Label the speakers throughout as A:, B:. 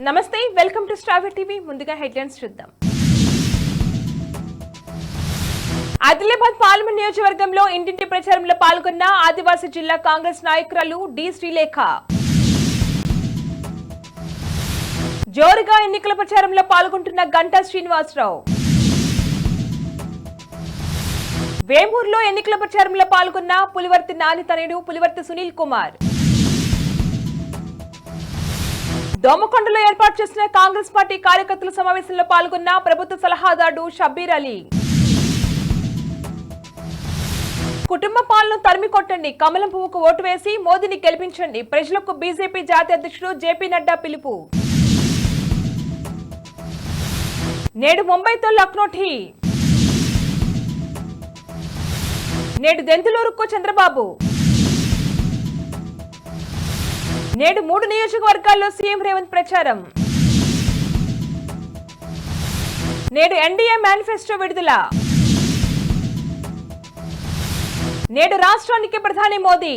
A: నమస్తే, welcome to star TV. ముందుగా headlines చూద్దాం. ఆదిలాబాద్ పార్లమెంట్ నియోజకవర్గంలో ఇంటింటి ప్రచారంలో పాల్గొన్న ఆదివాసీ జిల్లా కాంగ్రెస్ నాయకురాలు డి శ్రీలేఖ. జోరుగా ఎన్నికల ప్రచారంలో పాల్గొంటున్న గంటా శ్రీనివాసరావు. వేమూరులో ఎన్నికల ప్రచారంలో పాల్గొన్న పులివర్తి నాని తనయుడు పులివర్తి సునీల్ కుమార్. దోమకొండలో ఏర్పాటు చేసిన కాంగ్రెస్ పార్టీ కార్యకర్తల సమావేశంలో పాల్గొన్న ప్రభుత్వ సలహాదారు షబ్బీర్ అలీ. కుటుంబ పాలనను తరిమి కొట్టండి, కమలం పువ్వుకు ఓటు వేసి మోదీని గెలిపించండి, ప్రజలకు బీజేపీ జాతీయ అధ్యక్షుడు జేపీ నడ్డా పిలుపు. నేడు ముంబైతో లక్నో ఢీ. నేడు దెంతులూరుకు చంద్రబాబు. నేడు 3 నియోజకవర్గాల్లో సీఎం రేవంత్ ప్రచారం. నేడు ఎన్డీఏ మేనిఫెస్టో విడుదల. నేడు రాష్ట్రానికి ప్రధాని మోదీ.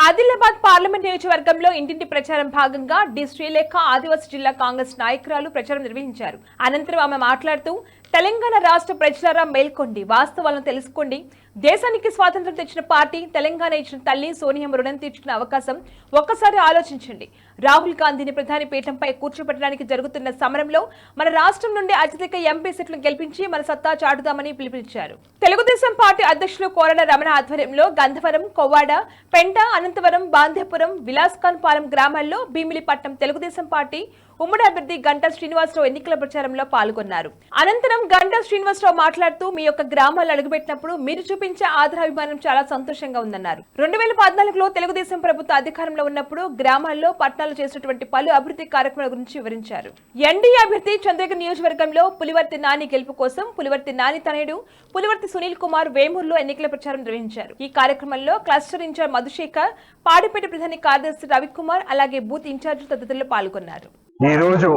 A: ఆదిలాబాద్ పార్లమెంట్ నియోజకవర్గంలో ఇంటింటి ప్రచారం భాగంగా డి శ్రీలేఖ ఆదివాసీ జిల్లా కాంగ్రెస్ నాయకురాలు ప్రచారం నిర్వహించారు. అనంతరం ఆమె మాట్లాడుతూ తెలంగాణ రాష్ట్ర ప్రజలారా మేల్కొండి, వాస్తవాలను తెలుసుకోండి. దేశానికి స్వాతంత్రం తెచ్చిన పార్టీ, తెలంగాణ ఇచ్చిన తల్లి సోనియా రుణం తీర్చుకునే అవకాశం ఒక్కసారి ఆలోచించండి. రాహుల్ గాంధీని ప్రధాని పీఠంపై కూర్చోబెట్టడానికి జరుగుతున్న సమరంలో మన రాష్ట్రం నుండి అత్యధిక ఎంపీ సీట్లను గెలిపించి మన సత్తా చాటుదామని పిలుపునిచ్చారు. తెలుగుదేశం పార్టీ అధ్యక్షులు కోరడ రమణ ఆధ్వర్యంలో గంధవరం, కొవ్వాడ, పెంట, అనంతవరం, బాంధ్యపురం, విలాస్ఖాన్ పాలెం గ్రామాల్లో భీమిలిపట్నం తెలుగుదేశం పార్టీ ఉమ్మడి అభ్యర్థి గంటా శ్రీనివాసరావు ఎన్నికల ప్రచారంలో పాల్గొన్నారు. అనంతరం గంటా శ్రీనివాసరావు మాట్లాడుతూ మీ యొక్క గ్రామాలు అడుగుపెట్టినప్పుడు మీరు చూపించే ఆదరాభిమానం చాలా సంతోషంగా ఉందన్నారు. 2014లో తెలుగుదేశం ప్రభుత్వ అధికారంలో ఉన్నప్పుడు గ్రామాల్లో పట్టణాలు చేసినటువంటి పలు అభివృద్ధి కార్యక్రమాల గురించి వివరించారు. ఎన్డీఏ అభ్యర్థి చంద్రగిరి నియోజకవర్గంలో పులివర్తి నాని గెలుపు కోసం పులివర్తి నాని తనయుడు పులివర్తి సునీల్ కుమార్ వేమూరులో ఎన్నికల ప్రచారం నిర్వహించారు. ఈ కార్యక్రమంలో క్లస్టర్ ఇన్ఛార్జ్ మధుశేఖర్, పాడిపేట ప్రధాని కార్యదర్శి రవికుమార్, అలాగే బూత్ ఇన్ఛార్జీలు తదితరులు పాల్గొన్నారు.
B: ఈ రోజు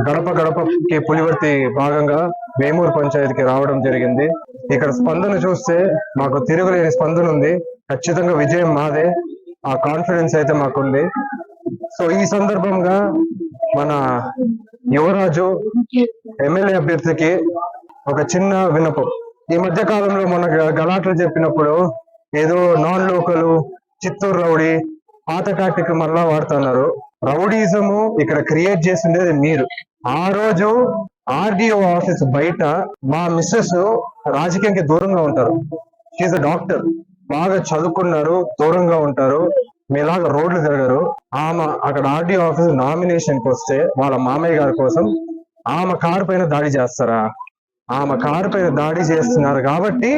B: గడప గడపకి పులివర్తి భాగంగా వేమూరు పంచాయతీకి రావడం జరిగింది. ఇక్కడ స్పందన చూస్తే మాకు తిరుగులేని స్పందన ఉంది. ఖచ్చితంగా విజయం మాదే, ఆ కాన్ఫిడెన్స్ అయితే మాకుంది. సో ఈ సందర్భంగా మన యువరాజు ఎమ్మెల్యే అభ్యర్థికి ఒక చిన్న విన్నపం. ఈ మధ్య కాలంలో మన గలాట్లు చెప్పినప్పుడు ఏదో నాన్ లోకల్, చిత్తూరు రౌడీ, పాత టాక్టిక్ మరలా వాడుతున్నారు. రౌడీజము ఇక్కడ క్రియేట్ చేసిండేది మీరు. ఆ రోజు ఆర్డీఓ ఆఫీస్ బయట మా మిస్సెస్ రాజకీయానికి దూరంగా ఉంటారు. షీఈ్ అ డాక్టర్, బాగా చదువుకున్నారు, దూరంగా ఉంటారు, మీలాగా రోడ్లు తిరగరు. ఆమె అక్కడ ఆర్డీఓ ఆఫీస్ నామినేషన్ కి వస్తే వాళ్ళ మామయ్య గారి కోసం ఆమె కారు పైన దాడి చేస్తారా? ఆమె కారు పైన దాడి చేస్తున్నారు కాబట్టి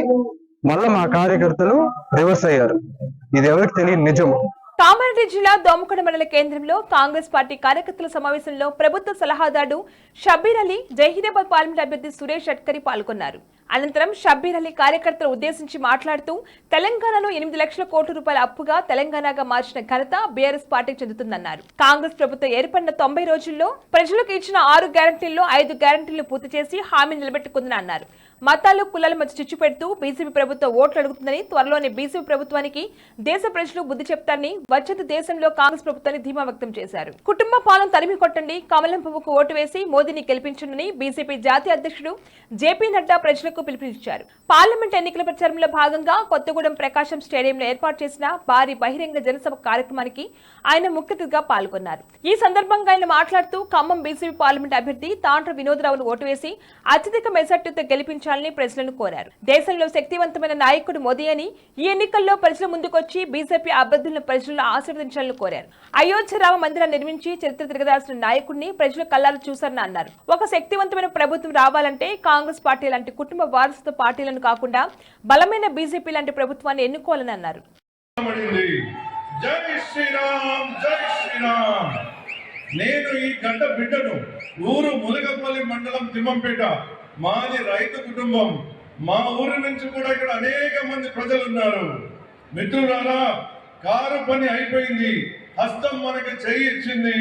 B: మళ్ళీ మా కార్యకర్తలు రివర్స్ అయ్యారు. ఇది ఎవరికి తెలియని నిజం.
A: కామారెడ్డి జిల్లా దోమకొండ మండల కేంద్రంలో కాంగ్రెస్ పార్టీ కార్యకర్తల సమావేశంలో ప్రభుత్వ సలహాదారు షబ్బీర్ అలీ, జహీరాబాద్ పార్లమెంట్ అభ్యర్థి సురేష్ షట్కరీ పాల్గొన్నారు. అనంతరం షబ్బీర్ అలీ కార్యకర్తలు ఉద్దేశించి మాట్లాడుతూ తెలంగాణలో 8 లక్షల కోట్ల రూపాయల అప్పుగా తెలంగాణగా మార్చిన ఘనత బీఆర్ఎస్ పార్టీకి చెందుతుందన్నారు. కాంగ్రెస్ ప్రభుత్వం ఏర్పడిన 90 రోజుల్లో ప్రజలకు ఇచ్చిన 6 గ్యారంటీల్లో 5 గ్యారంటీలు పూర్తి చేసి హామీ నిలబెట్టుకుందని అన్నారు. మతాలు, కులాల మధ్య చిచ్చు పెడుతూ బీజేపీ ప్రభుత్వం ఓట్లు అడుగుతుందని, త్వరలోనే బీజేపీ ప్రభుత్వానికి దేశ ప్రజలు బుద్ధి చెప్తారని, వచ్చేది దేశంలో కాంగ్రెస్ ప్రభుత్వాన్ని ధీమా వ్యక్తం చేశారు. కుటుంబ పాలన తరిమి కొట్టండి, కమలం పువ్వుకు ఓటు వేసి మోదీని గెలిపించండి, బీజేపీ జాతీయ అధ్యక్షుడు జేపీ నడ్డా ప్రజలకు పిలుపునిచ్చారు. పార్లమెంట్ ఎన్నికల ప్రచారంలో భాగంగా కొత్తగూడెం ప్రకాశం స్టేడియంలో ఏర్పాటు చేసిన భారీ బహిరంగ జనసభ కార్యక్రమానికి ఆయన ముఖ్య అతిథిగా పాల్గొన్నారు. ఈ సందర్భంగా ఆయన మాట్లాడుతూ ఖమ్మం బీజేపీ పార్లమెంట్ అభ్యర్థి తాండ్ర వినోదరావును ఓటు వేసి అత్యధిక మెజార్టీతో గెలిపించాలని ప్రజలను కోరారు. దేశంలో శక్తివంతమైన నాయకుడు మోదీ అని, ఈ ఎన్నికల్లో ప్రజల ముందుకొచ్చి బీజేపీ అభ్యర్థులను ప్రజలను ఆశీర్వదించాలని కోరారు. అయోధ్య రామ మందిరాన్ని నిర్మించి చరిత్ర తిరగదాల్సిన నాయకుడిని ప్రజలు కళ్ళారు చూశారని అన్నారు. ఒక శక్తివంతమైన ప్రభుత్వం రావాలంటే కాంగ్రెస్ పార్టీ లాంటి కుటుంబ వారసత్వ పార్టీలను కాకుండా బలమైన బీజేపీ లాంటి ప్రభుత్వాన్ని ఎన్నుకోవాలని అన్నారు.
C: నేను ఈ గంట బిడ్డను, ఊరు ములగపల్లి మండలం తిమ్మంపేట, మాది రైతు కుటుంబం. మా ఊరి నుంచి కూడా ఇక్కడ అనేక మంది ప్రజలు ఉన్నారు. మిత్రులారా, కారు పని అయిపోయింది, హస్తం మనకి చేయి ఇచ్చింది.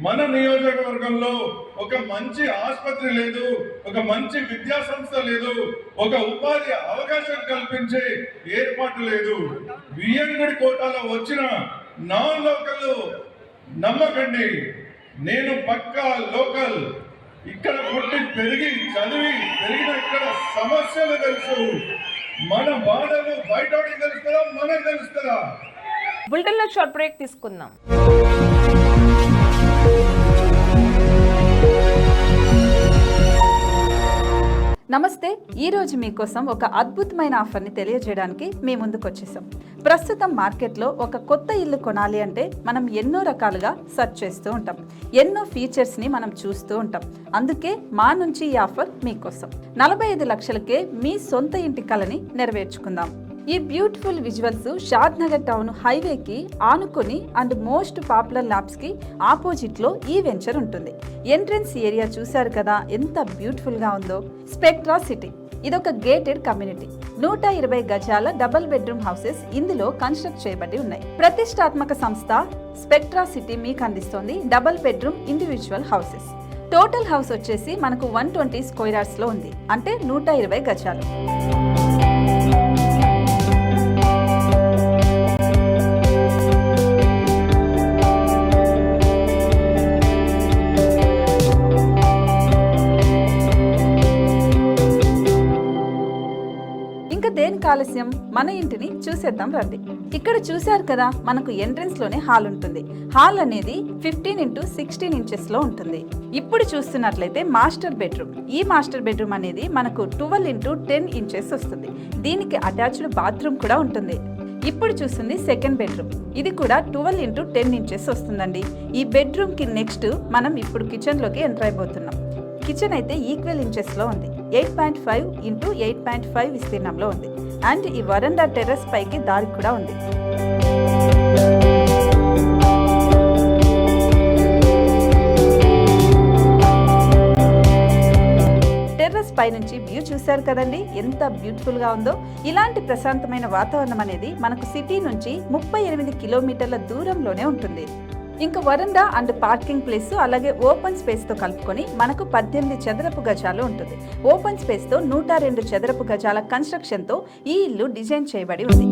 C: మన నియోజకవర్గంలో ఒక మంచి ఆసుపత్రి లేదు, ఒక మంచి విద్యా సంస్థ లేదు, ఒక ఉపాధి అవకాశం కల్పించే ఏర్పాటు లేదు. వియ్యంగుడి కోటాలో వచ్చిన నాన్ లోకల్ నమ్మకండి. నేను పక్కా లోకల్, ఇక్కడ పుట్టి పెరిగి చదివి పెరిగిన ఇక్కడ సమస్యలు తెలుసు. మన బాధలు బయట తెలుస్తుందా, మనకు తెలుస్తుందా?
A: బులెటిన్లో షార్ట్ బ్రేక్ తీసుకుందాం.
D: నమస్తే. ఈరోజు మీకోసం ఒక అద్భుతమైన ఆఫర్ని తెలియజేయడానికి మీ ముందుకు వచ్చేసాం. ప్రస్తుతం మార్కెట్లో ఒక కొత్త ఇల్లు కొనాలి అంటే మనం ఎన్నో రకాలుగా సెర్చ్ చేస్తూ ఉంటాం, ఎన్నో ఫీచర్స్ని మనం చూస్తూ ఉంటాం. అందుకే మా నుంచి ఈ ఆఫర్ మీకోసం. 45 లక్షలకే మీ సొంత ఇంటి కలని నెరవేర్చుకుందాం. ఈ బ్యూటిఫుల్ విజువల్స్ షాద్ నగర్ టౌన్ హైవేకి ఆనుకొని అండ్ మోస్ట్ పాపులర్ ల్యాబ్స్ కి ఆపోజిట్ లో ఈ వెంచర్ ఉంటుంది. ఎంట్రన్స్ ఏరియా చూశారు కదా ఎంత బ్యూటిఫుల్ గా ఉందో. స్పెక్ట్రా సిటీ ఇదొక గేటెడ్ కమ్యూనిటీ. 120 గజాల డబుల్ బెడ్రూమ్ హౌసెస్ ఇందులో కన్స్ట్రక్ట్ చేయబడి ఉన్నాయి. ప్రతిష్టాత్మక సంస్థ స్పెక్ట్రా సిటీ మీకు అందిస్తోంది double bedroom individual houses. Total house వచ్చేసి మనకు 120 స్క్వేర్ యార్డ్స్ లో ఉంది, అంటే 120 గజాలు. దేనికి ఆలస్యం, మన ఇంటిని చూసేద్దాం రండి. ఇక్కడ చూశారు కదా, మనకు ఎంట్రన్స్ లోనే హాల్ ఉంటుంది. హాల్ అనేది 15x16 ఇంచెస్ లో ఉంటుంది. ఇప్పుడు చూస్తున్నట్లయితే మాస్టర్ బెడ్రూమ్. ఈ మాస్టర్ బెడ్రూమ్ అనేది మనకు 12x10 ఇంచెస్ వస్తుంది. దీనికి అటాచ్డ్ బాత్రూమ్ కూడా ఉంటుంది. ఇప్పుడు చూస్తుంది సెకండ్ బెడ్రూమ్. ఇది కూడా 12x10 ఇంచెస్ వస్తుందండి. ఈ బెడ్రూమ్ కి నెక్స్ట్ మనం ఇప్పుడు కిచెన్ లోకి ఎంటర్ అయిపోతున్నాం. కిచెన్ అయితే ఈక్వల్ ఇంచెస్ లో ఉంది. 8.5 x 8.5 విస్తీర్ణంలో ఉంది. అండ్ ఈ వరండా టెర్రస్ పైకి దారి కూడా ఉంది. టెర్రస్ పై నుంచి వ్యూ చూశారు కదండి, ఎంత బ్యూటిఫుల్ గా ఉందో. ఇలాంటి ప్రశాంతమైన వాతావరణం అనేది మనకు సిటీ నుంచి 38 కిలోమీటర్ల దూరంలోనే ఉంటుంది. ఇంకా వరండా అండ్ పార్కింగ్ ప్లేస్ అలాగే ఓపెన్ స్పేస్ తో కలుపుకొని మనకు 18 చదరపు గజాలు ఉంటుంది. ఓపెన్ స్పేస్ తో 102 చదరపు గజాల కన్స్ట్రక్షన్ తో ఈ ఇల్లు డిజైన్ చేయబడి ఉంది.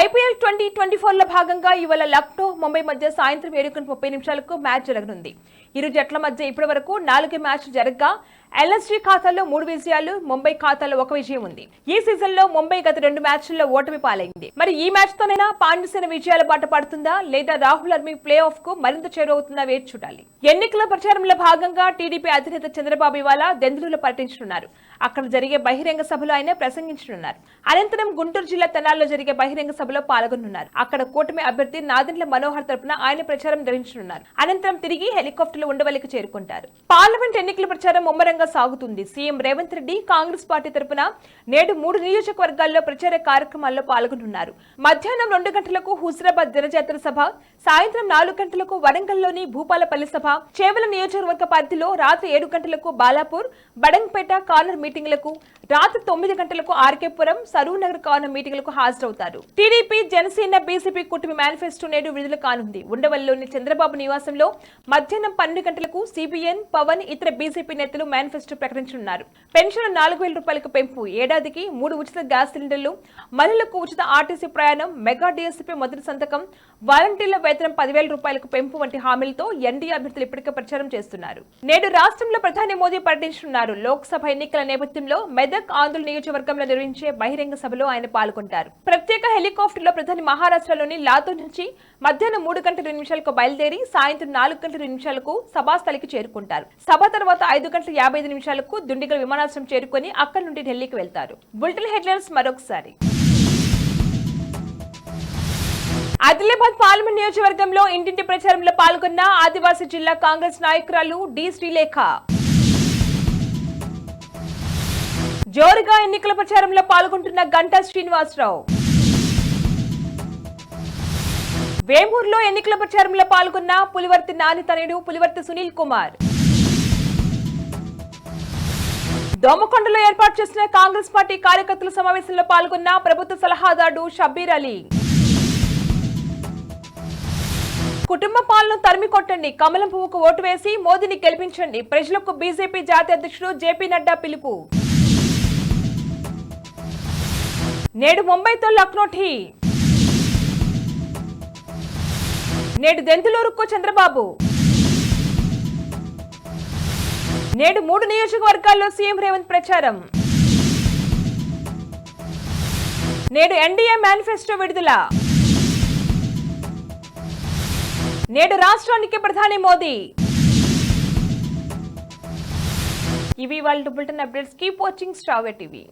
A: IPL 2024 లో భాగంగా ఇవాళ లక్నో ముంబై మధ్య సాయంత్రం 7:30 మ్యాచ్ జరగనుంది. ఇరు జట్ల మధ్య ఇప్పటి వరకు 4 మ్యాచ్లు జరగగా LSG ఖాతాలో 3 విజయాలు, ముంబై ఖాతాలో 1 విజయం ఉంది. ఈ సీజన్ లో ముంబై గత 2 మ్యాచ్ల్లో ఓటమి పాలైంది. మరి ఈ మ్యాచ్ తోనైనా పాండ్యసేన విజయాల బాట పడుతుందా లేదా రాహుల్ ఆర్మీ ప్లే ఆఫ్ కు మరింత చేరువవుతుందా వేచి చూడాలి. ఎన్నికల ప్రచారంలో భాగంగా టీడీపీ అధినేత చంద్రబాబు ఇవాళ దెందులూరులో పర్యటించనున్నారు. అక్కడ జరిగే బహిరంగ సభలో ఆయన ప్రసంగించనున్నారు. అనంతరం గుంటూరు జిల్లా తెనాలిలో జరిగే బహిరంగ సభలో పాల్గొనున్నారు. అక్కడ కూటమి అభ్యర్థి నాదెండ్ల మనోహర్ తరపున ఆయన ప్రచారం నిర్వహించనున్నారు. అనంతరం తిరిగి హెలికాప్టర్లో ఉండవల్లికి చేరుకుంటారు. పార్లమెంట్ ఎన్నికల ప్రచారం ముమ్మరంగా సాగుతుంది. సీఎం రేవంత్ రెడ్డి కాంగ్రెస్ పార్టీ తరపున నేడు 3 నియోజకవర్గాల్లో ప్రచార కార్యక్రమాల్లో పాల్గొనున్నారు. మధ్యాహ్నం 2 గంటలకు హుజరాబాద్ జనజాతర సభ, సాయంత్రం 4 గంటలకు వరంగల్లోని భూపాలపల్లి సభ, చేవెళ్ల నియోజకవర్గ పరిధిలో రాత్రి 7 గంటలకు బాలాపూర్, బడంగ్పేట కార్నర్ మీటింగ్లకు, రాత్రి 9 గంటలకు ఆర్కేపురం, సరూర్ నగర్ కార్నర్ మీటింగ్లకు హాజరవుతారు. టీడీపీ, జనసేన, బీజేపీ కూటమి మేనిఫెస్టో నేడు విడుదల కానుంది. ఉండవల్లిలోని చంద్రబాబు నివాసంలో మధ్యాహ్నం 12 గంటలకు సిబిఎన్, పవన్, ఇతర బీజేపీ నేతలు మేనిఫెస్టో ప్రకటించనున్నారు. పెన్షన్ 4,000 రూపాయలకు పెంపు, ఏడాదికి 3 ఉచిత గ్యాస్ సిలిండర్లు, మహిళలకు ఉచిత ఆర్టీసీ ప్రయాణం, మెగా డిఎస్సీపై మొదటి సంతకం, వాలంటీర్ల వేతనం 10,000 రూపాయలకు పెంపు వంటి హామీలతో ఎన్డీఏ అభ్యర్థులు ఇప్పటికే ప్రచారం చేస్తున్నారు. నేడు రాష్ట్రంలో ప్రధాని మోదీ పర్యటించనున్నారు. లోక్సభ ఎన్నికల నేపథ్యంలో మెదక్, ఆంధ్రుల నియోజకవర్గంలో నిర్వహించే బహిరంగ సభలో ఆయన పాల్గొంటారు. ప్రత్యేక హెలికాప్టర్లో ప్రధాని మహారాష్ట్రలోని లాతూర్ నుంచి మధ్యాహ్నం 3:20 బయలుదేరి సాయంత్రం 4:20 సభాస్థలికి చేరుకుంటారు. సభ తర్వాత 5:55 దుండిగల్ విమానాశ్రయం చేరుకుని అక్కడి నుండి ఢిల్లీకి వెళ్తారు. బులెటిన్ హెడ్లైన్స్ మరొకసారి. ఆదిలాబాద్ పార్లమెంట్ నియోజకవర్గంలో ఇంటింటి ప్రచారంలో పాల్గొన్న ఆదివాసీ జిల్లా కాంగ్రెస్ నాయకురాలు డి శ్రీలేఖ. జోరుగా ఎన్నికల ప్రచారంలో పాల్గొంటున్న గంటా శ్రీనివాసరావు. వేమూరులో ఎన్నికల ప్రచారంలో పాల్గొన్న పులివర్తి నాని తనయుడు పులివర్తి సునీల్ కుమార్. దోమకొండలో ఏర్పాటు చేసిన కాంగ్రెస్ పార్టీ కార్యకర్తల సమావేశంలో పాల్గొన్న ప్రభుత్వ సలహాదారు షబ్బీర్ అలీ. కుటుంబ పాలన తరిమి కొట్టండి, కమలం పువ్వుకు ఓటు వేసి మోదీని గెలిపించండి, ప్రజలకు బీజేపీ జాతీయ అధ్యక్షుడు జేపీ నడ్డా పిలుపు. నేడు ముంబైతో లక్నో ఢీ. నేడు దెంతులూరుకు చంద్రబాబు. నేడు 3 నియోజకవర్గాల్లో సీఎం రేవంత్ ప్రచారం. నేడు ఎన్డీఏ మేనిఫెస్టో విడుదల. నేడు రాష్ట్రానికి ప్రధాని మోదీ. ఇవి వాళ్ళ bulletin updates. Keep watching star TV.